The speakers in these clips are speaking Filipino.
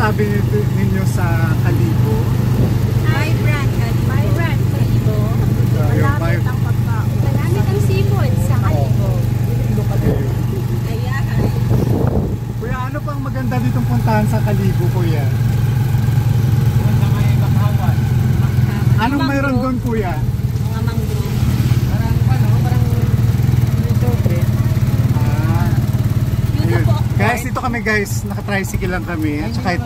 masasabi ninyo sa Kalibo? Vibrant Kalibo. Malapit ang pagkaon. Malapit ang seafood sa Kalibo. Ayan. Kuya, ano pang maganda ditong puntahan sa Kalibo, kuya? Sa may Bakawan. Anong mayroon doon, kuya? Mga mangrove. Parang resort eh. Yun po. Guys, dito kami guys, naka-tricycle lang kami. At saka,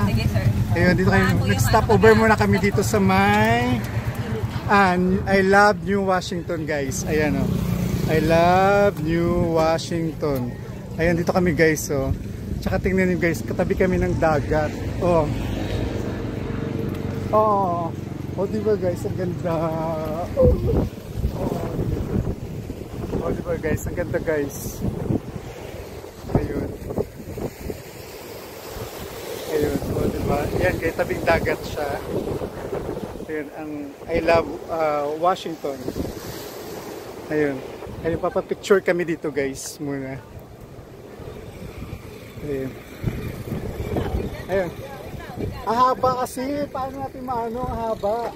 Sige, sir. ayun, dito kayo, nag-stop over muna kami dito sa may, I love New Washington guys. Ayan o. I love New Washington. Ayan, dito kami guys o. Tsaka tingnan nyo guys, katabi kami ng dagat. Oh. Oh. Oh, diba guys, ang ganda. Oh. Oh, diba guys, ang ganda guys. Ayun. Ayun, o oh, diba? Yan, kaya tabing dagat siya. Ayun, ang I love Washington. Ayun. Ayun, papapicture kami dito guys muna. Ayun. Ayun. Ang haba kasi, paano natin maano ang haba?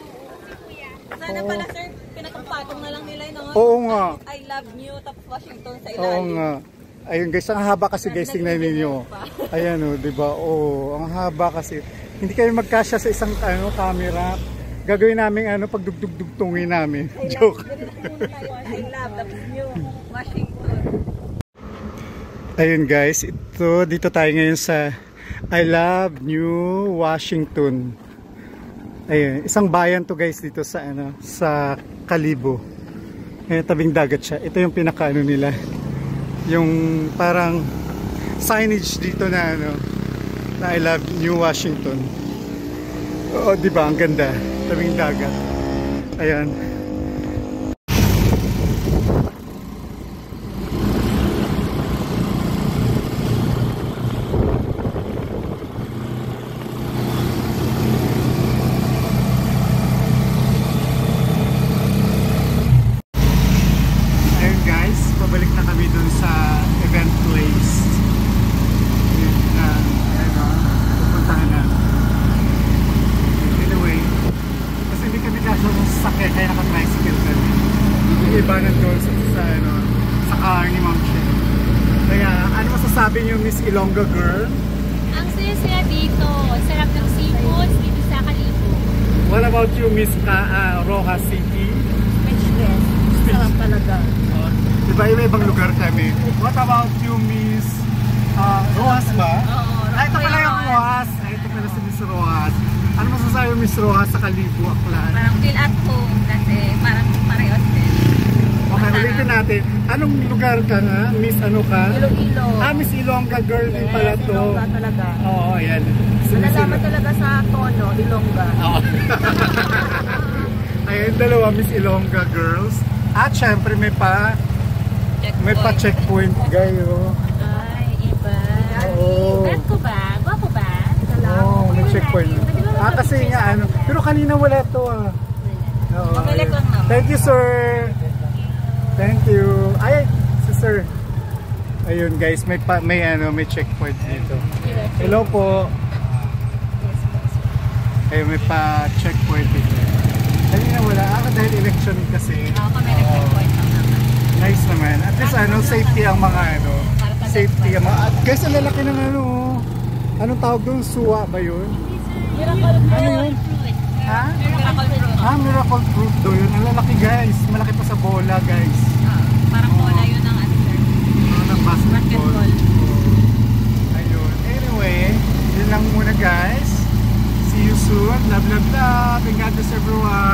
Sana pala, sir, pinakapatong na lang nila yun. Oo nga. I love New tapos Washington sa ilalim. Oo nga. Ayun guys, ang haba kasi guys, tingnan ninyo. Ayan o, diba? Oo, ang haba kasi. Hindi kayo magkasya sa isang camera. Gagawin namin pagdugtungin namin. Joke. I love tapos New Washington. Ayun guys, dito tayo ngayon sa I love New Washington. Ayun, isang bayan to guys dito sa sa Kalibo. Ayun, tabing dagat siya. Ito yung pinakaano nila. Yung parang signage dito na na I love New Washington. Oo, di ba? Ang ganda. Tabing dagat. Ayan. Iba na doon sa car ni Ma'am Che. Kaya, ano masasabi niyo, Miss Ilongga Girl? Ang saya-saya dito. Sarap ng seafoods dito sa Kalibo. What about you, Miss Rojas City? Speechless. Sarap talaga. Diba, iba-ibang lugar kami. What about you, Miss Rojas ba? Oo. Ito pala yung Rojas. Ito pala si Miss Rojas. Ano masasabi Miss Rojas sa Kalibo, Aklan? Parang feel at home kasi parang parehas din. Okay, ulitin natin. Anong lugar ka nga? Miss ano ka? Iloilo. Miss Ilongga Girl din pala to. Ilongga talaga. Oo, ayan. Malalaman talaga sa tono, Ilongga. Oo. Ayun, dalawa Miss Ilongga Girls. At syempre may pa-checkpoint gayo. Ay, iba. Oo. Bet ko ba? Gwapo ba? Oo, may checkpoint. Kasi nga pero kanina wala to Oo. Pabalik lang naman. Thank you, sir. Thank you. Ay, si sir. Ayun guys, may checkpoint dito. Hello po. Ayun, may pa-checkpoint dito. Kanina wala. Dahil election kasi. Kami nag-checkpoint lang naman. Nice naman. At least safety ang mga safety ang mga. Guys, ang lalaki ng anong tawag doon? Suwa ba yun? Miracle Ano yun? Ha? Miracle fruit. Miracle fruit do yun. Ang lalaki guys. Malaki pa sa bola guys. Parang bola yun ang answer. Ng basketball. Basketball. Ayun. Anyway, yun lang muna guys. See you soon. Love, love, love. And God bless everyone.